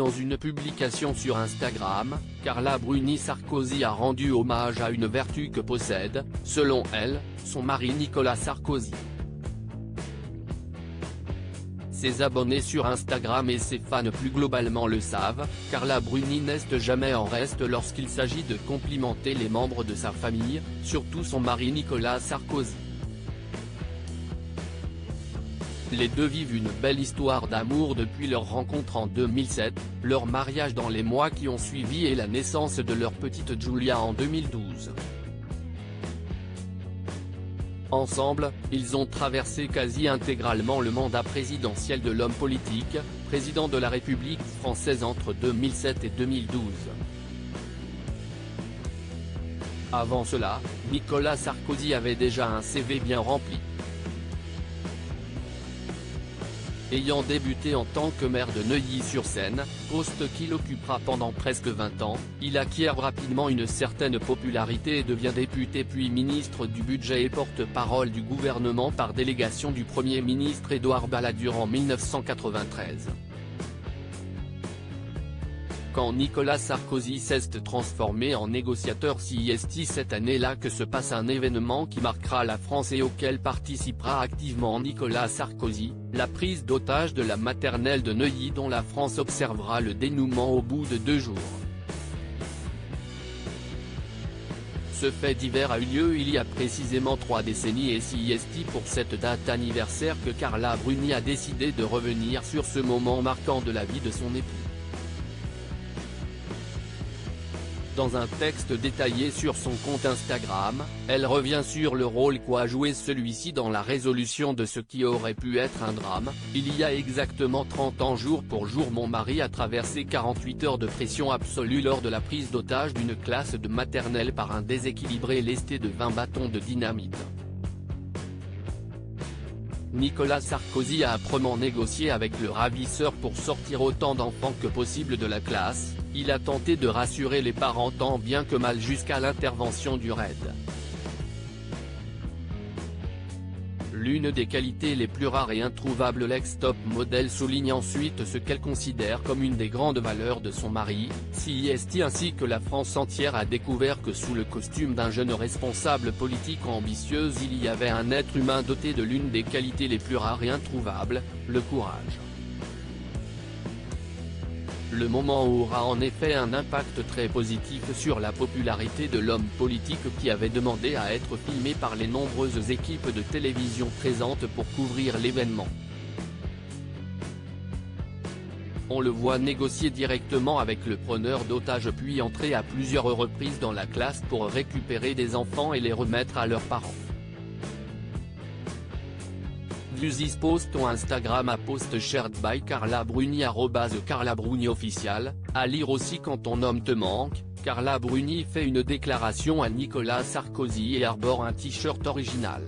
Dans une publication sur Instagram, Carla Bruni Sarkozy a rendu hommage à une vertu que possède, selon elle, son mari Nicolas Sarkozy. Ses abonnés sur Instagram et ses fans plus globalement le savent, Carla Bruni n'est jamais en reste lorsqu'il s'agit de complimenter les membres de sa famille, surtout son mari Nicolas Sarkozy. Les deux vivent une belle histoire d'amour depuis leur rencontre en 2007, leur mariage dans les mois qui ont suivi et la naissance de leur petite Giulia en 2012. Ensemble, ils ont traversé quasi intégralement le mandat présidentiel de l'homme politique, président de la République française entre 2007 et 2012. Avant cela, Nicolas Sarkozy avait déjà un CV bien rempli. Ayant débuté en tant que maire de Neuilly-sur-Seine, poste qu'il occupera pendant presque 20 ans, il acquiert rapidement une certaine popularité et devient député puis ministre du Budget et porte-parole du gouvernement par délégation du Premier ministre Édouard Balladur en 1993. Quand Nicolas Sarkozy s'est transformé en négociateur CIST cette année-là que se passe un événement qui marquera la France et auquel participera activement Nicolas Sarkozy, la prise d'otage de la maternelle de Neuilly dont la France observera le dénouement au bout de 2 jours. Ce fait divers a eu lieu il y a précisément 3 décennies et CIST pour cette date anniversaire que Carla Bruni a décidé de revenir sur ce moment marquant de la vie de son époux. Dans un texte détaillé sur son compte Instagram, elle revient sur le rôle qu'a joué celui-ci dans la résolution de ce qui aurait pu être un drame. Il y a exactement 30 ans jour pour jour mon mari a traversé 48 heures de pression absolue lors de la prise d'otage d'une classe de maternelle par un déséquilibré lesté de 20 bâtons de dynamite. Nicolas Sarkozy a âprement négocié avec le ravisseur pour sortir autant d'enfants que possible de la classe, il a tenté de rassurer les parents tant bien que mal jusqu'à l'intervention du RAID. L'une des qualités les plus rares et introuvables l'ex-top modèle souligne ensuite ce qu'elle considère comme une des grandes valeurs de son mari, CIST ainsi que la France entière a découvert que sous le costume d'un jeune responsable politique ambitieuse il y avait un être humain doté de l'une des qualités les plus rares et introuvables, le courage. Le moment aura en effet un impact très positif sur la popularité de l'homme politique qui avait demandé à être filmé par les nombreuses équipes de télévision présentes pour couvrir l'événement. On le voit négocier directement avec le preneur d'otages puis entrer à plusieurs reprises dans la classe pour récupérer des enfants et les remettre à leurs parents. View this post on Instagram à post shared by Carla Bruni @Carla Bruni official, à lire aussi quand ton homme te manque, Carla Bruni fait une déclaration à Nicolas Sarkozy et arbore un t-shirt original.